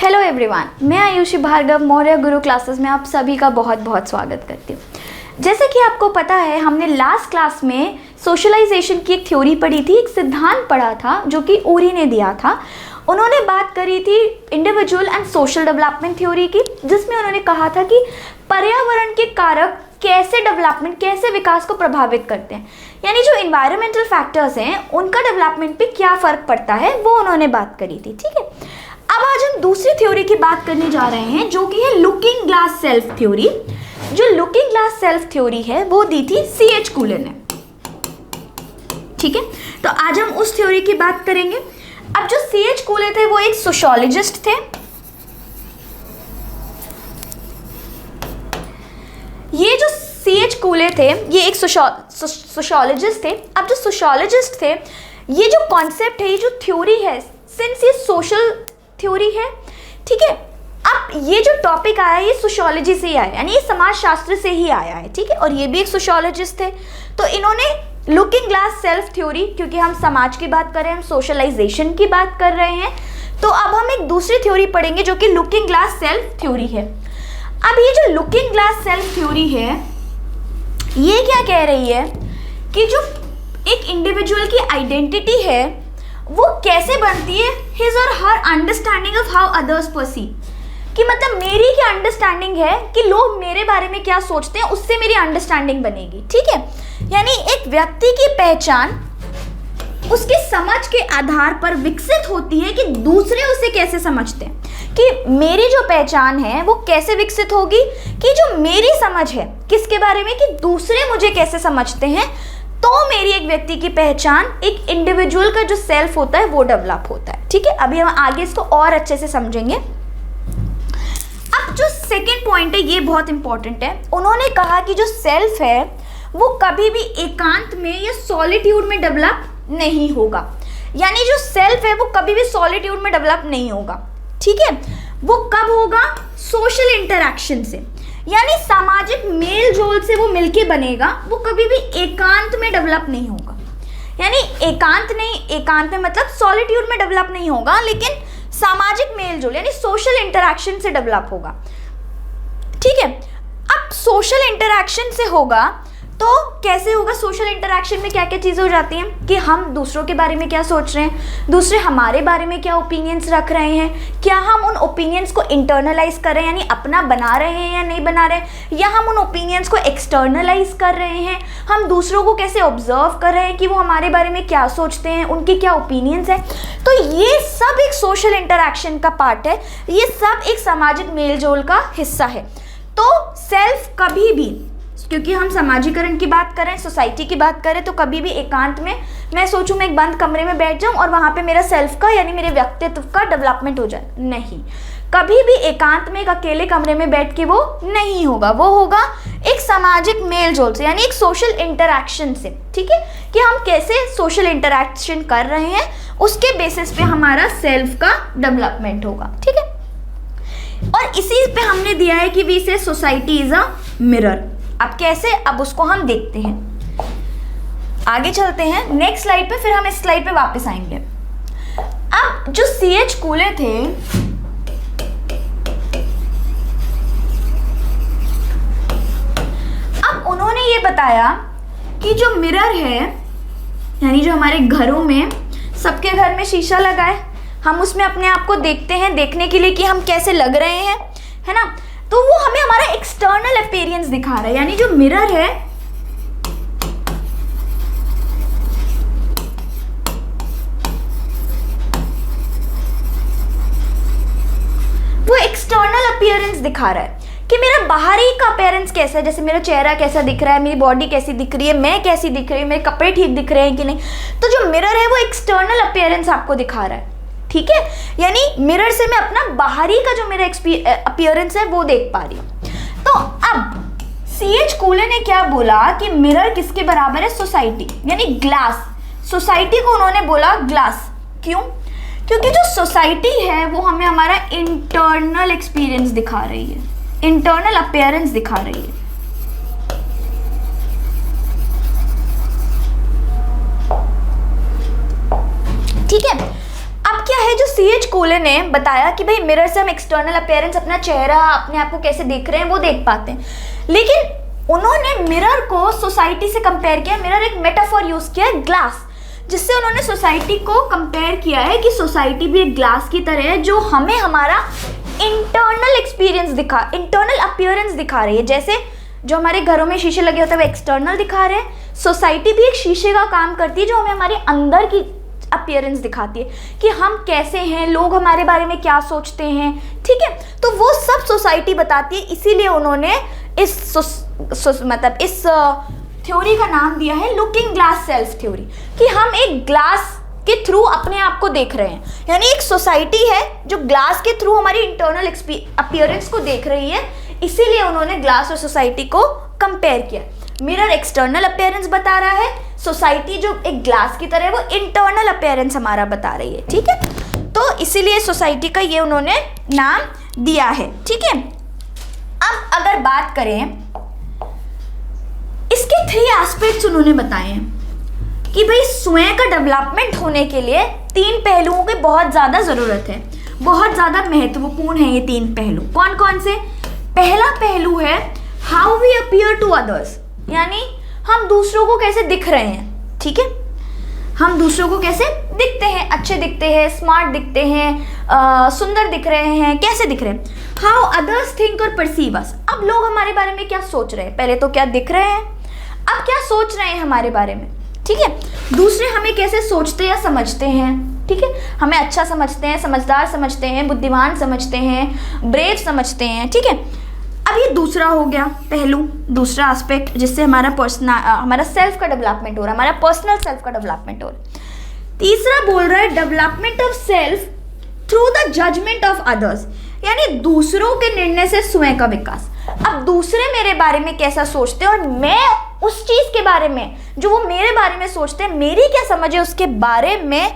Hello everyone, मैं आयुषी भार्गव मौर्य गुरु classes में आप सभी का बहुत बहुत स्वागत करती हूँ। जैसे कि आपको पता है, हमने लास्ट क्लास में सोशलाइजेशन की एक थ्योरी पढ़ी थी, एक सिद्धांत पढ़ा था जो कि ओरी ने दिया था। उन्होंने बात करी थी individual and social development theory की, जिसमें उन्होंने कहा था कि पर्यावरण के कारक कैसे डेवलपमेंट, कैसे विकास को प्रभावित करते हैं, यानी जो इन्वायरमेंटल फैक्टर्स हैं उनका डेवलपमेंट पे क्या फ़र्क पड़ता है, वो उन्होंने बात करी थी। ठीक है, अब आज हम दूसरी थ्योरी की बात करने जा रहे हैं जो कि है लुकिंग ग्लास सेल्फ थ्योरी। जो लुकिंग ग्लास सेल्फ थ्योरी है वो दी थी C.H. कूले ने। ठीक है, तो आज हम उस थ्योरी की बात करेंगे। अब जो C.H. कूले थे वो एक सोशियोलॉजिस्ट थे। ये जो C.H. कूले थे ये एक सोशियोलॉजिस्ट थे। अब जो सोशियोलॉजिस्ट थे, ये जो कॉन्सेप्ट है, ये जो थ्योरी है, सिंस ये सोशल थ्योरी है, ठीक है, अब ये जो टॉपिक आया ये सोशियोलॉजी से ही आया, यानी ये समाजशास्त्र से ही आया है। ठीक है, और ये भी एक सोशियोलॉजिस्ट थे, तो इन्होंने लुकिंग ग्लास सेल्फ थ्योरी, क्योंकि हम समाज की बात कर रहे हैं, हम सोशलाइजेशन की बात कर रहे हैं, तो अब हम एक दूसरी थ्योरी पढ़ेंगे जो कि लुकिंग ग्लास सेल्फ थ्योरी है। अब ये जो लुकिंग ग्लास सेल्फ थ्योरी है, ये क्या कह रही है कि जो एक इंडिविजुअल की आइडेंटिटी है वो कैसे बनती है, his or her understanding of how others perceive, कि मतलब मेरी क्या अंडरस्टैंडिंग है कि लोग मेरे बारे में क्या सोचते हैं, उससे मेरी अंडरस्टैंडिंग बनेगी। ठीक है, यानी एक व्यक्ति की पहचान उसके समझ के आधार पर विकसित होती है कि दूसरे उसे कैसे समझते हैं, कि मेरी जो पहचान है वो कैसे विकसित होगी, कि जो मेरी समझ है किसके बारे में, कि दूसरे मुझे कैसे समझते हैं, तो मेरी एक व्यक्ति की पहचान, एक इंडिविजुअल का जो सेल्फ होता है वो डेवलप होता है। ठीक है, अभी हम आगे इसको और अच्छे से समझेंगे। अब जो सेकंड पॉइंट है ये बहुत इंपॉर्टेंट है। उन्होंने कहा कि जो सेल्फ है वो कभी भी एकांत में या सॉलिट्यूड में डेवलप नहीं होगा, यानी जो सेल्फ है वो कभी भी सॉलिट्यूड में डेवलप नहीं होगा। ठीक है, वो कब होगा, सोशल इंटरैक्शन से, यानी सामाजिक मेल जोल से वो मिलके बनेगा, वो कभी भी एकांत में डेवलप नहीं होगा। यानी एकांत नहीं, एकांत में मतलब सॉलिट्यूड में डेवलप नहीं होगा, लेकिन सामाजिक मेल जोल यानी सोशल इंटरैक्शन से डेवलप होगा। ठीक है, अब सोशल इंटरैक्शन से होगा तो कैसे होगा, सोशल इंटरैक्शन में क्या क्या चीज़ें हो जाती हैं कि हम दूसरों के बारे में क्या सोच रहे हैं, दूसरे हमारे बारे में क्या ओपिनियंस रख रहे हैं, क्या हम उन ओपिनियंस को इंटरनलाइज कर रहे हैं यानी अपना बना रहे हैं या नहीं बना रहे हैं, या हम उन ओपिनियंस को एक्सटर्नलाइज कर रहे हैं, हम दूसरों को कैसे ऑब्जर्व कर रहे हैं कि वो हमारे बारे में क्या सोचते हैं, उनके क्या ओपिनियंस हैं। तो ये सब एक सोशल इंटरैक्शन का पार्ट है, ये सब एक सामाजिक मेल जोल का हिस्सा है। तो सेल्फ कभी भी, क्योंकि हम समाजीकरण की बात करें, सोसाइटी की बात करें, तो कभी भी एकांत में मैं सोचूं मैं एक बंद कमरे में बैठ जाऊं और वहां पे मेरा सेल्फ का यानी मेरे व्यक्तित्व का डेवलपमेंट हो जाए, नहीं, कभी भी एकांत में एक अकेले कमरे में बैठ के वो नहीं होगा, वो होगा एक सामाजिक मेल जोल से, यानी एक सोशल इंटरैक्शन से। ठीक है, कि हम कैसे सोशल इंटरैक्शन कर रहे हैं उसके बेसिस पे हमारा सेल्फ का डेवलपमेंट होगा। ठीक है, और इसी पे हमने दिया है कि वी से सोसाइटी इज अ मिरर। अब कैसे, अब उसको हम देखते हैं, आगे चलते हैं नेक्स्ट स्लाइड पे, फिर हम इस स्लाइड पे वापस आएंगे। अब जो C.H. कूले थे, अब उन्होंने ये बताया कि जो मिरर है, यानी जो हमारे घरों में, सबके घर में शीशा लगा है, हम उसमें अपने आप को देखते हैं, देखने के लिए कि हम कैसे लग रहे हैं, है ना, तो वो हमें हमारा एक्सटर्नल अपीयरेंस दिखा रहा है। यानी जो मिरर है वो एक्सटर्नल अपीयरेंस दिखा रहा है कि मेरा बाहरी का अपीयरेंस कैसा है, जैसे मेरा चेहरा कैसा दिख रहा है, मेरी बॉडी कैसी दिख रही है, मैं कैसी दिख रही हूँ, मेरे कपड़े ठीक दिख रहे हैं कि नहीं। तो जो मिरर है वो एक्सटर्नल अपीयरेंस आपको दिखा रहा है। ठीक है, यानी मिरर से मैं अपना बाहरी का जो मेरा अपीयरेंस है वो देख पा रही हूँ। तो अब C.H. कूले ने क्या बोला कि मिरर किसके बराबर है, सोसाइटी, यानी ग्लास। सोसाइटी को उन्होंने बोला ग्लास, क्यों, क्योंकि जो सोसाइटी है वो हमें हमारा इंटरनल एक्सपीरियंस दिखा रही है, इंटरनल अपीयरेंस दिखा रही है। ठीक है, अब क्या है जो C.H. कोले ने बताया कि भाई मिरर से हम एक्सटर्नल अपीयरेंस, अपना चेहरा, अपने आप को कैसे देख रहे हैं वो देख पाते हैं, लेकिन उन्होंने मिरर को सोसाइटी से कंपेयर किया। मिरर एक मेटाफॉर यूज किया है, ग्लास, जिससे उन्होंने सोसाइटी को कंपेयर किया है कि सोसाइटी भी एक ग्लास की तरह है जो हमें हमारा इंटरनल इंटरनल अपीयरेंस दिखा रही है। जैसे जो हमारे घरों में शीशे लगे होते हैं वो एक्सटर्नल दिखा रहे हैं, सोसाइटी भी एक शीशे का काम करती है जो हमें हमारे अंदर की अपीयरेंस दिखाती है कि हम कैसे हैं, लोग हमारे बारे में क्या सोचते हैं, ठीक है। तो वो सब सोसाइटी बताती है, इसीलिए उन्होंने इस थ्योरी का नाम दिया है लुकिंग ग्लास सेल्फ थ्योरी, कि हम एक ग्लास के थ्रू अपने आप को देख रहे हैं। यानी एक सोसाइटी है जो ग्लास के थ्रू हमारी इंटरनल अपीयरेंस को देख रही है, इसीलिए उन्होंने ग्लास और सोसाइटी को कंपेयर किया। मिरर एक्सटर्नल अपीयरेंस बता रहा है, सोसाइटी जो एक ग्लास की तरह है वो इंटरनल अपीयरेंस हमारा बता रही है, ठीक है। तो इसीलिए सोसाइटी का ये उन्होंने नाम दिया है, ठीक है। अब अगर बात करें, इसके 3 एस्पेक्ट्स उन्होंने बताए हैं कि भाई स्वयं का डेवलपमेंट होने के लिए 3 पहलुओं की बहुत ज़्यादा ज़रूरत है, बहुत ज़्यादा महत्वपूर्ण है ये 3 पहलू। कौन कौन से? पहला पहलू है how we appear to others, यानी हम दूसरों को कैसे दिख रहे हैं, ठीक है। हम दूसरों को कैसे दिखते हैं, अच्छे दिखते हैं, स्मार्ट दिखते हैं, सुंदर दिख रहे हैं, कैसे दिख रहे हैं। हाउ अदर्स थिंक और परसीव अस, अब लोग हमारे बारे में क्या सोच रहे हैं, पहले तो क्या दिख रहे हैं, अब क्या सोच रहे हैं हमारे बारे में, ठीक है। दूसरे हमें कैसे सोचते या समझते हैं, ठीक है, हमें अच्छा समझते हैं, समझदार समझते हैं, बुद्धिमान समझते हैं, ब्रेव समझते हैं, ठीक है। अब ये दूसरा हो गया पहलू, दूसरा एस्पेक्ट, जिससे हमारा सेल्फ का डेवलपमेंट हो रहा है, हमारा पर्सनल सेल्फ का डेवलपमेंट हो रहा है। तीसरा बोल रहा है development of self through the judgment of others, यानी दूसरों के निर्णय से स्वयं का विकास। अब दूसरे मेरे बारे में कैसा सोचते हैं और मैं उस चीज के बारे में जो वो मेरे बारे में सोचते हैं, मेरी क्या समझ है उसके बारे में,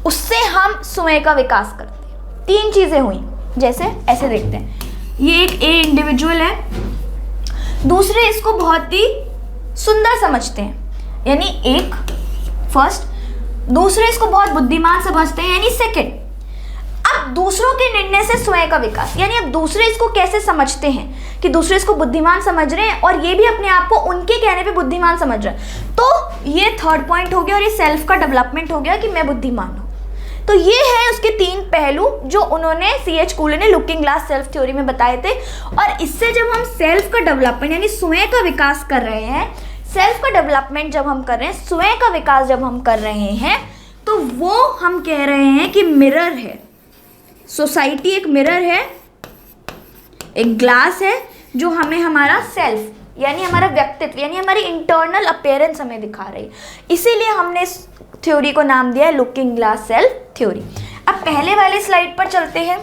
उससे हम स्वयं का विकास करते हैं। 3 चीजें हुई, जैसे ऐसे देखते हैं, ये एक इंडिविजुअल है, दूसरे इसको बहुत ही सुंदर समझते हैं, यानी एक फर्स्ट, दूसरे इसको बहुत बुद्धिमान समझते हैं, यानी सेकंड। अब दूसरों के निर्णय से स्वयं का विकास, यानी अब दूसरे इसको कैसे समझते हैं कि दूसरे इसको बुद्धिमान समझ रहे हैं और ये भी अपने आप को उनके कहने पे बुद्धिमान समझ रहे हैं। तो ये 3rd पॉइंट हो गया और ये सेल्फ का डेवलपमेंट हो गया कि मैं बुद्धिमान हूँ। तो ये है उसके 3 पहलू जो उन्होंने C.H. कोले ने लुकिंग ग्लास सेल्फ थ्योरी में बताए थे। और इससे जब हम सेल्फ का डेवलपमेंट यानी स्वयं का विकास कर रहे हैं, सेल्फ का डेवलपमेंट जब हम कर रहे हैं, स्वयं का विकास जब हम कर रहे हैं, तो वो हम कह रहे हैं कि मिरर है, सोसाइटी एक मिरर है, एक ग्लास है जो हमें हमारा सेल्फ यानी हमारा व्यक्तित्व यानी हमारी इंटरनल अपीयरेंस हमें दिखा रही है। इसीलिए हमने इस थ्योरी को नाम दिया है लुकिंग ग्लास सेल्फ थ्योरी। अब पहले वाले स्लाइड पर चलते हैं।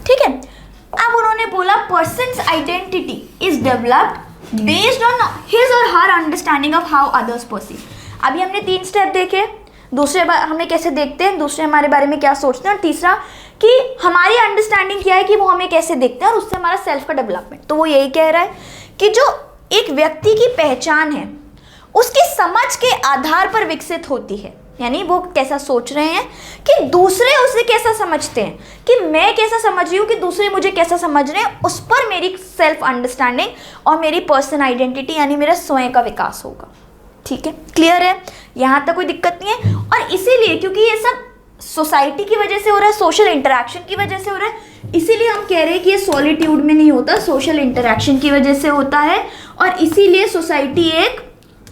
ठीक है, अब उन्होंने बोला person's identity is developed based on his or her understanding of how others perceive. अभी हमने 3 स्टेप देखे, दूसरे हमें कैसे देखते हैं, दूसरे हमारे बारे में क्या सोचते हैं, और तीसरा कि हमारी अंडरस्टैंडिंग क्या है कि वो हमें कैसे देखते हैं और उससे हमारा सेल्फ का डेवलपमेंट। तो वो यही कह रहा है कि जो एक व्यक्ति की पहचान है उसकी समझ के आधार पर विकसित होती है, यानी वो कैसा सोच रहे हैं कि दूसरे उसे कैसा समझते हैं, कि मैं कैसा समझ रही हूँ कि दूसरे मुझे कैसा समझ रहे हैं, उस पर मेरी सेल्फ अंडरस्टैंडिंग और मेरी पर्सन आइडेंटिटी यानी मेरा स्वयं का विकास होगा। ठीक है, क्लियर है, यहाँ तक कोई दिक्कत नहीं है। और इसीलिए क्योंकि ये सब सोसाइटी की वजह से हो रहा है, सोशल इंटरेक्शन की वजह से हो रहा है, इसीलिए हम कह रहे हैं कि ये सॉलिट्यूड में नहीं होता, सोशल इंटरेक्शन की वजह से होता है। और इसीलिए सोसाइटी एक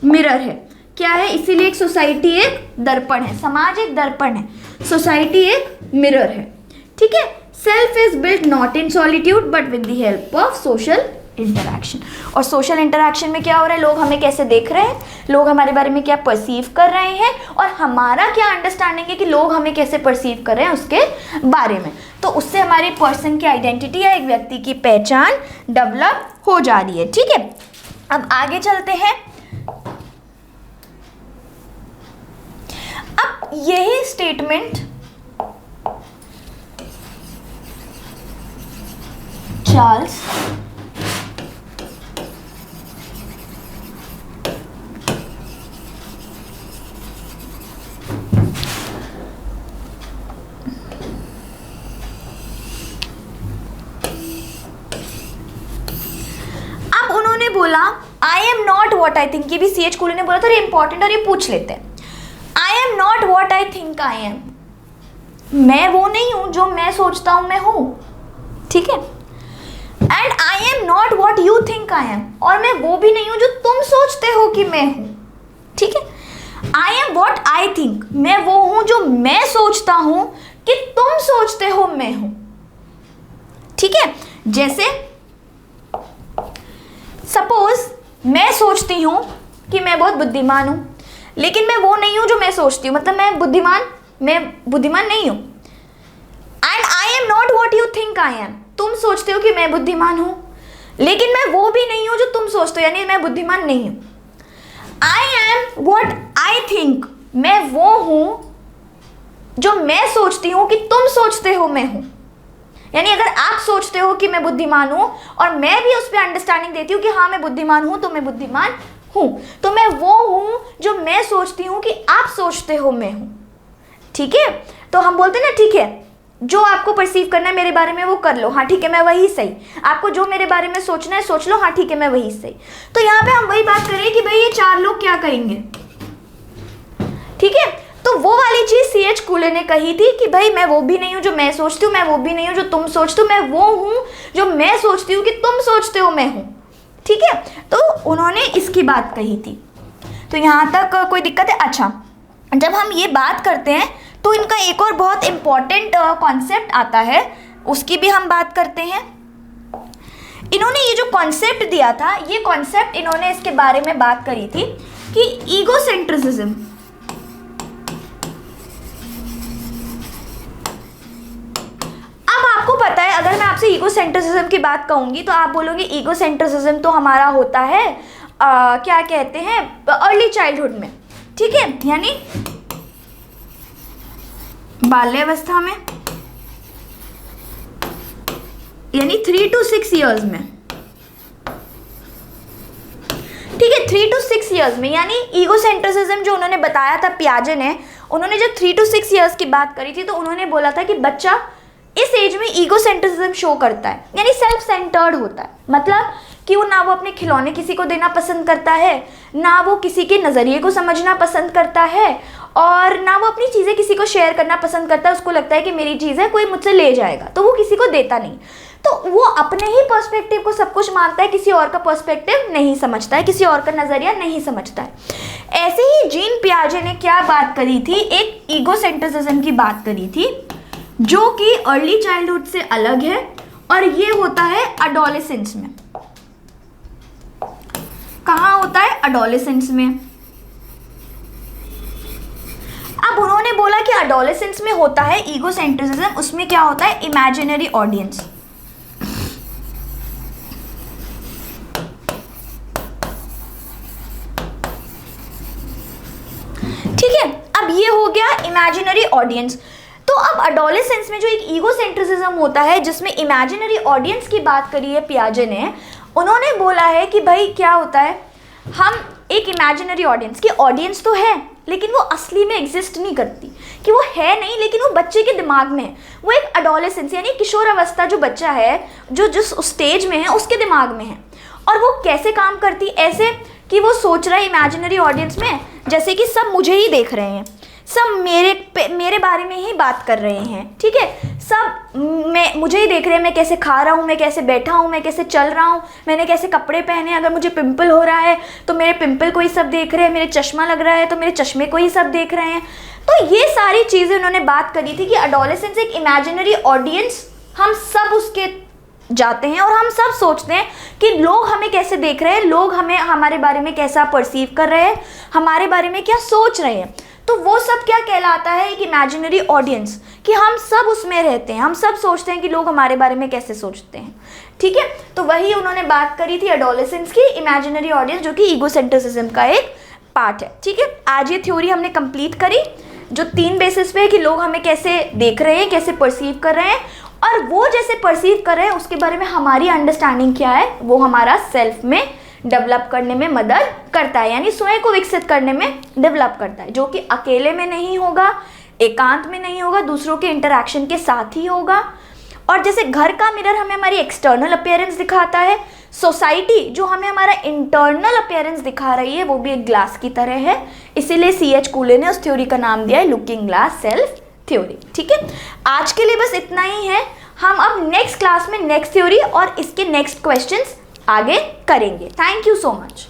मिरर है। क्या है? इसीलिए एक सोसाइटी एक दर्पण है, समाज एक दर्पण है, सोसाइटी एक मिरर है। ठीक है, self is built not in solitude but with the help of social interaction. और सोशल इंटरैक्शन में क्या हो रहा है, लोग हमें कैसे देख रहे हैं, लोग हमारे बारे में क्या परसीव कर रहे हैं, और हमारा क्या अंडरस्टैंडिंग है कि लोग हमें कैसे परसीव कर रहे हैं उसके बारे में। तो उससे हमारी पर्सन की आइडेंटिटी या एक व्यक्ति की पहचान डेवलप हो जा रही है। ठीक है, अब आगे चलते हैं। अब यही स्टेटमेंट चार्ल्स बोला I am not what I think, ये भी सी एच कूले ने बोला था, ये इंपॉर्टेंट और ये पूछ लेते हैं। I am not what I think I am, मैं वो नहीं हूं जो मैं सोचता हूं मैं हूं, ठीक है। And I am not what you think I am, और मैं वो भी नहीं हूं जो तुम सोचते हो कि मैं हूं, ठीक है। I am what I think, मैं वो हूं जो मैं सोचता हूं कि तुम सोचते हो मैं हूं, ठीक है। जैसे सपोज मैं सोचती हूं कि मैं बहुत बुद्धिमान हूं, लेकिन मैं वो नहीं हूं जो मैं सोचती हूं, मतलब मैं बुद्धिमान नहीं हूं। And I am not what you think I am, तुम सोचते हो कि मैं बुद्धिमान हूं, लेकिन मैं वो भी नहीं हूं जो तुम सोचते हो, यानी मैं बुद्धिमान नहीं हूं। I am what I think, मैं वो हूं जो मैं सोचती हूं कि तुम सोचते हो मैं हूं, यानी अगर आप सोचते हो कि मैं बुद्धिमान हूं और मैं भी उस पर अंडरस्टैंडिंग देती हूँ कि हाँ मैं बुद्धिमान हूं, तो मैं बुद्धिमान हूं, तो मैं वो हूं जो मैं सोचती हूँ कि आप सोचते हो मैं हूं, ठीक है। तो हम बोलते हैं ना ठीक है, जो आपको परसीव करना है मेरे बारे में वो कर लो, हाँ ठीक है मैं वही सही, आपको जो मेरे बारे में सोचना है सोच लो, हाँ ठीक है मैं वही सही। तो यहाँ पे हम वही बात करें कि भाई ये चार लोग क्या करेंगे, ठीक है। तो वो वाली चीज सी एच कूले ने कही थी कि भाई मैं वो भी नहीं हूं जो मैं सोचती हूँ, मैं वो भी नहीं हूं जो तुम सोचते हो, मैं वो हूं जो मैं सोचती हूँ कि तुम सोचते हो मैं हूं, ठीक है। तो उन्होंने इसकी बात कही थी। तो यहाँ तक कोई दिक्कत है? अच्छा, जब हम ये बात करते हैं तो इनका एक और बहुत इंपॉर्टेंट कॉन्सेप्ट आता है, उसकी भी हम बात करते हैं। इन्होंने ये जो कॉन्सेप्ट दिया था, ये कॉन्सेप्ट इन्होंने इसके बारे में बात करी थी कि ईगोसेंट्रिसिज्म, आपको पता है अगर मैं आपसे ईगोसेंट्रिसिज्म की बात कहूंगी तो आप बोलोगे ईगोसेंट्रिसिज्म तो हमारा होता है क्या कहते हैं अर्ली चाइल्डहुड में, ठीक है, यानी बाल्यावस्था में, यानी 3 to 6 ईयर्स में, ठीक है, 3 to 6 ईयर्स में। यानी ईगोसेंट्रिसिज्म जो उन्होंने बताया था पियाजे ने, उन्होंने जब 3 to 6 ईयर्स की बात करी थी तो उन्होंने बोला था कि बच्चा इस एज में ईगोसेंट्रिसिज्म शो करता है, यानी सेल्फ सेंटर्ड होता है, मतलब कि वो ना वो अपने खिलौने किसी को देना पसंद करता है, ना वो किसी के नज़रिए को समझना पसंद करता है, और ना वो अपनी चीज़ें किसी को शेयर करना पसंद करता है। उसको लगता है कि मेरी चीज़ है, कोई मुझसे ले जाएगा, तो वो किसी को देता नहीं। तो वो अपने ही पर्सपेक्टिव को सब कुछ मानता है, किसी और का पर्सपेक्टिव नहीं समझता है, किसी और का नज़रिया नहीं समझता है। ऐसे ही जीन पियाजे ने क्या बात करी थी, एक ईगोसेंट्रिसिज्म की बात करी थी जो कि अर्ली चाइल्डहुड से अलग है, और ये होता है एडोलेसेंस में। कहाँ होता है? एडोलेसेंस में। अब उन्होंने बोला कि एडोलेसेंस में होता है ईगोसेंट्रिसिज्म, उसमें क्या होता है? Imaginary audience. ठीक है, अब ये हो गया इमेजिनरी ऑडियंस। तो अब एडोलेसेंस में जो एक ईगोसेंट्रिसिज्म होता है जिसमें इमेजिनरी ऑडियंस की बात करी है पियाजे ने, उन्होंने बोला है कि भाई क्या होता है, हम एक इमेजिनरी ऑडियंस की ऑडियंस तो है लेकिन वो असली में एग्जिस्ट नहीं करती, कि वो है नहीं लेकिन वो बच्चे के दिमाग में है। वो एक एडोलेसेंस यानी किशोर अवस्था जो बच्चा है, जो जिस स्टेज में है उसके दिमाग में है। और वो कैसे काम करती? ऐसे कि वो सोच रहा है इमेजिनरी ऑडियंस में जैसे कि सब मुझे ही देख रहे हैं, सब मेरे बारे में ही बात कर रहे हैं, ठीक है, सब मुझे ही देख रहे हैं, मैं कैसे खा रहा हूँ, मैं कैसे बैठा हूँ, मैं कैसे चल रहा हूँ, मैंने कैसे कपड़े पहने, अगर मुझे पिंपल हो रहा है तो मेरे पिंपल को ही सब देख रहे हैं, मेरे चश्मा लग रहा है तो मेरे चश्मे को ही सब देख रहे हैं। तो ये सारी चीज़ें उन्होंने बात करी थी कि एडोलेसेंस एक इमेजिनरी ऑडियंस, हम सब उसके जाते हैं और हम सब सोचते हैं कि लोग हमें कैसे देख रहे हैं, लोग हमें हमारे बारे में कैसा परसीव कर रहे हैं, हमारे बारे में क्या सोच रहे हैं। तो वो सब क्या कहलाता है? एक इमेजिनरी ऑडियंस, कि हम सब उसमें रहते हैं, हम सब सोचते हैं कि लोग हमारे बारे में कैसे सोचते हैं, ठीक है। तो वही उन्होंने बात करी थी एडोलेसेंस की, इमेजिनरी ऑडियंस, जो कि ईगोसेंट्रिसिज्म का एक पार्ट है, ठीक है। आज ये थ्योरी हमने कंप्लीट करी जो 3 बेसिस पे है कि लोग हमें कैसे देख रहे हैं, कैसे परसीव कर रहे हैं, और वो जैसे परसीव कर रहे हैं उसके बारे में हमारी अंडरस्टैंडिंग क्या है, वो हमारा सेल्फ में डेवलप करने में मदद करता है, यानी स्वयं को विकसित करने में डेवलप करता है, जो कि अकेले में नहीं होगा, एकांत में नहीं होगा, दूसरों के इंटरैक्शन के साथ ही होगा। और जैसे घर का मिरर हमें हमारी एक्सटर्नल अपीयरेंस दिखाता है, सोसाइटी जो हमें हमारा इंटरनल अपीयरेंस दिखा रही है वो भी एक ग्लास की तरह है, इसीलिए C.H. कूले ने उस थ्योरी का नाम दिया है लुकिंग ग्लास सेल्फ थ्योरी। ठीक है, आज के लिए बस इतना ही है। हम अब नेक्स्ट क्लास में नेक्स्ट थ्योरी और इसके नेक्स्ट क्वेश्चंस आगे करेंगे। Thank you so much.